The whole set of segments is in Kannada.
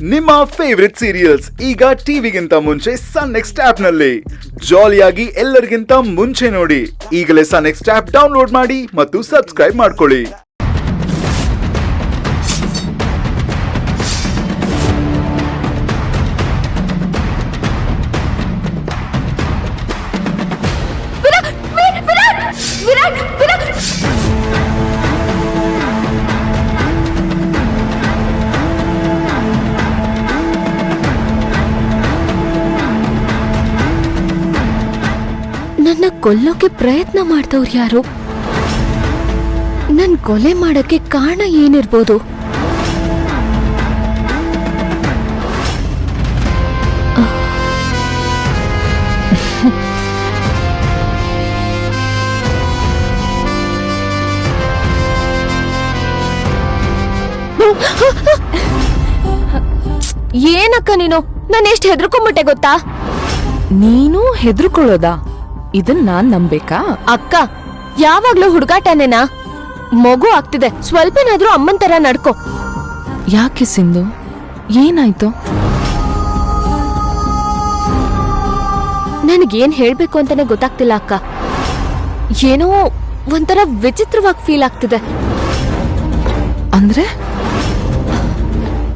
ನಿಮ್ಮ ಫೇವರಿಟ್ ಸೀರಿಯಲ್ಸ್ ಈಗ ಟಿವಿಗಿಂತ ಮುಂಚೆ ಸನ್ ನೆಕ್ಸ್ಟ್ ಆಪ್ ನಲ್ಲಿ ಜಾಲಿಯಾಗಿ ಎಲ್ಲರಿಗಿಂತ ಮುಂಚೆ ನೋಡಿ. ಈಗಲೇ ಸನ್ ನೆಕ್ಸ್ಟ್ ಆಪ್ ಡೌನ್ಲೋಡ್ ಮಾಡಿ ಮತ್ತು ಸಬ್ಸ್ಕ್ರೈಬ್ ಮಾಡ್ಕೊಳ್ಳಿ. ನನ್ನ ಕೊಲ್ಲೋಕೆ ಪ್ರಯತ್ನ ಮಾಡ್ದವ್ರು ಯಾರು? ನನ್ ಕೊಲೆ ಮಾಡಕ್ಕೆ ಕಾರಣ ಏನಿರ್ಬೋದು? ಏನಕ್ಕ ನೀನು? ನಾನು ಎಷ್ಟು ಹೆದರ್ಕೊಂಡ್ಬಿಟ್ಟೆ ಗೊತ್ತಾ? ನೀನು ಹೆದರ್ಕೊಳ್ಳೋದಾ? ಇದನ್ನ ನಾನ್ ನಂಬೇಕಾ? ಅಕ್ಕ ಯಾವಾಗ್ಲೂ ಹುಡುಗಾಟನೇನಾ? ಮಗು ಆಗ್ತಿದೆ, ಸ್ವಲ್ಪನಾದ್ರೂ ಅಮ್ಮನ್ ತರ ನಡ್ಕೋ. ಯಾಕೆ ಸಿಂಧು, ಏನಾಯ್ತು? ನನಗೇನ್ ಹೇಳ್ಬೇಕು ಅಂತಾನೆ ಗೊತ್ತಾಗ್ತಿಲ್ಲ ಅಕ್ಕ. ಏನೋ ಒಂಥರ ವಿಚಿತ್ರವಾಗಿ ಫೀಲ್ ಆಗ್ತಿದೆ. ಅಂದ್ರೆ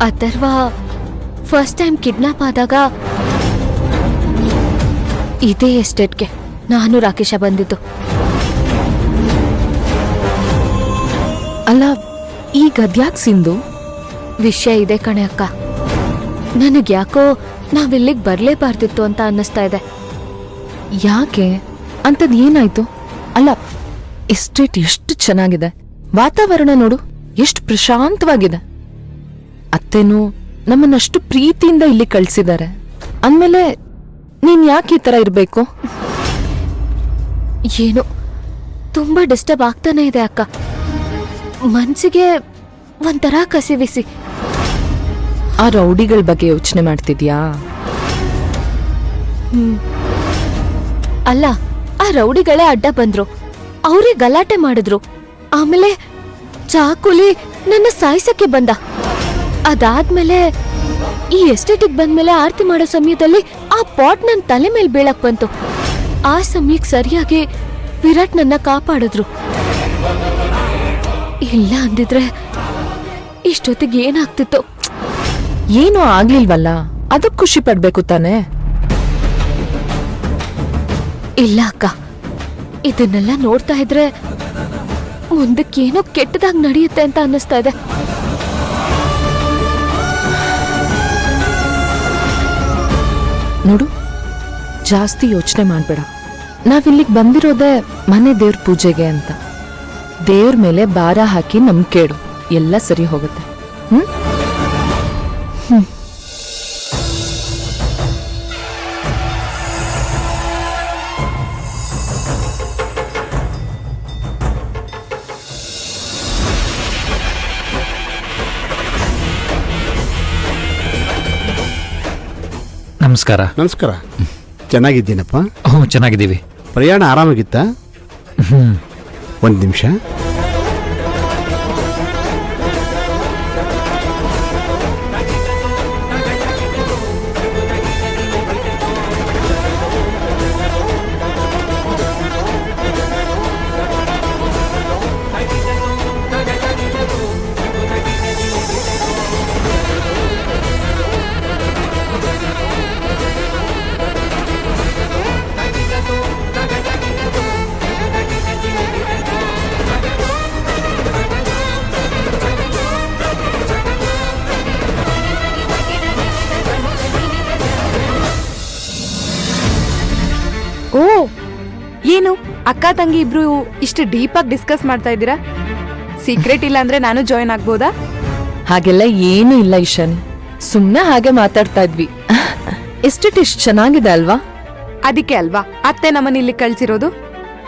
ಅಥರ್ವ ಫಸ್ಟ್ ಟೈಮ್ ಕಿಡ್ನಾಪ್ ಆದಾಗ ಇದೇ ಎಸ್ಟೇಟ್ಗೆ ನಾನು ರಾಕೇಶ ಬಂದಿದ್ದು. ಅಲ್ಲ, ಈಗ ಅದ್ಯಾಕ್ ಸಿಂಧು? ವಿಷಯ ಇದೆ ಕಣೆ ಅಕ್ಕ. ನನಗ್ಯಾಕೋ ನಾವಿಲ್ಲಿಗೆ ಬರ್ಲೇಬಾರ್ದಿತ್ತು ಅಂತ ಅನ್ನಿಸ್ತಾ ಇದೆ. ಯಾಕೆ? ಅಂತದ್ ಏನಾಯ್ತು? ಅಲ್ಲ, ಎಸ್ಟೇಟ್ ಎಷ್ಟು ಚೆನ್ನಾಗಿದೆ, ವಾತಾವರಣ ನೋಡು ಎಷ್ಟು ಪ್ರಶಾಂತವಾಗಿದೆ. ಅತ್ತೇನು ನಮ್ಮನ್ನಷ್ಟು ಪ್ರೀತಿಯಿಂದ ಇಲ್ಲಿ ಕಳ್ಸಿದ್ದಾರೆ ಅಂದ್ಮೇಲೆ ನೀನ್ ಯಾಕೆ ಈ ತರ ಇರ್ಬೇಕು? ಏನೋ ತುಂಬಾ ಡಿಸ್ಟರ್ಬ್ ಆಗ್ತಾನೆ ಇದೆ ಅಕ್ಕ. ಮನ್ಸಿಗೆ ಒಂಥರ ಕಸಿವಿಸಿ. ಆ ರೌಡಿಗಳ ಬಗ್ಗೆ ಯೋಚನೆ ಮಾಡ್ತಿದ್ಯಾ? ಅಲ್ಲ, ಆ ರೌಡಿಗಳೇ ಅಡ್ಡ ಬಂದ್ರು, ಅವರೇ ಗಲಾಟೆ ಮಾಡಿದ್ರು. ಆಮೇಲೆ ಚಾಕುಲಿ ನನ್ನ ಸಾಯಿಸಕ್ಕೆ ಬಂದ. ಅದಾದ್ಮೇಲೆ ಈ ಎಸ್ಟೇಟಿಗೆ ಬಂದ್ಮೇಲೆ ಆರತಿ ಮಾಡೋ ಸಮಯದಲ್ಲಿ ಆ ಪಾಟ್ ನನ್ನ ತಲೆ ಮೇಲೆ ಬೀಳಕ್ ಬಂತು. ಆ ಸಮಯಕ್ಕೆ ಸರಿಯಾಗಿ ವಿರಾಟ್ ನನ್ನ ಕಾಪಾಡಿದ್ರು. ಇಲ್ಲ ಅಂದಿದ್ರೆ ಇಷ್ಟೊತ್ತಿಗೆ ಏನಾಗ್ತಿತ್ತು? ಏನೂ ಆಗ್ಲಿಲ್ವಲ್ಲ, ಅದಕ್ಕೆ ಖುಷಿ ಪಡ್ಬೇಕು ತಾನೆ? ಇಲ್ಲ ಅಕ್ಕ, ಇದನ್ನೆಲ್ಲ ನೋಡ್ತಾ ಇದ್ರೆ ಮುಂದಕ್ಕೇನೋ ಕೆಟ್ಟದಾಗಿ ನಡೆಯುತ್ತೆ ಅಂತ ಅನ್ನಿಸ್ತಾ ಇದೆ. ನೋಡು, ಜಾಸ್ತಿ ಯೋಚನೆ ಮಾಡ್ಬೇಡ. ನಾವಿಲ್ಲಿಗೆ ಬಂದಿರೋದೇ ಮನೆ ದೇವ್ರ ಪೂಜೆಗೆ ಅಂತ. ದೇವ್ರ ಮೇಲೆ ಭಾರ ಹಾಕಿ ನಂಬಿಕೆಡು, ಎಲ್ಲ ಸರಿ ಹೋಗುತ್ತೆ. ನಮಸ್ಕಾರ. ನಮಸ್ಕಾರ. ಚೆನ್ನಾಗಿದ್ದೀನಪ್ಪ. ಚೆನ್ನಾಗಿದ್ದೀವಿ. ಪ್ರಯಾಣ ಆರಾಮಾಗಿತ್ತ? ಒಂದು ನಿಮಿಷ. ಓ, ಏನು ಅಕ್ಕ ತಂಗಿ ಇಬ್ರು ಇಷ್ಟು ಡೀಪ್ ಆಗಿ ಡಿಸ್ಕಸ್ ಮಾಡ್ತಾ ಇದ್ದೀರಾ? ಸೀಕ್ರೆಟ್ ಇಲ್ಲ ಅಂದ್ರೆ ನಾನು ಜಾಯಿನ್ ಆಗ್ಬೋದಾ? ಹಾಗೆಲ್ಲ ಏನೂ ಇಲ್ಲ ಇಶಾನಿ, ಸುಮ್ನೆ ಹಾಗೆ ಮಾತಾಡ್ತಾ ಇದ್ವಿ. ಎಸ್ಟೇಟ್ ಎಷ್ಟು ಚೆನ್ನಾಗಿದೆ ಅಲ್ವಾ? ಅದಕ್ಕೆ ಅಲ್ವಾ ಅತ್ತೆ ನಮ್ಮನ್ನ ಇಲ್ಲಿ ಕಳ್ಸಿರೋದು?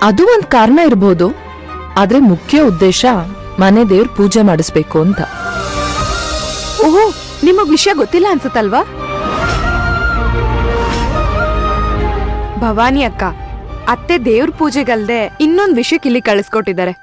ಅದು ಒಂದ್ ಕಾರಣ ಇರ್ಬೋದು, ಆದ್ರೆ ಮುಖ್ಯ ಉದ್ದೇಶ ಮನೆ ದೇವ್ರ ಪೂಜೆ ಮಾಡಿಸ್ಬೇಕು ಅಂತ. ಓಹೋ, ನಿಮಗ್ ವಿಷಯ ಗೊತ್ತಿಲ್ಲ ಅನ್ಸುತ್ತಲ್ವಾ? ಭವಾನಿ ಅಕ್ಕ, ಅತ್ತೆ ದೇವ್ರ ಪೂಜೆಗಲ್ದೆ ಇನ್ನೊಂದ್ ವಿಷಯಕ್ಕೆ ಇಲ್ಲಿ ಕಳಿಸ್ಕೊಟ್ಟಿದ್ದಾರೆ.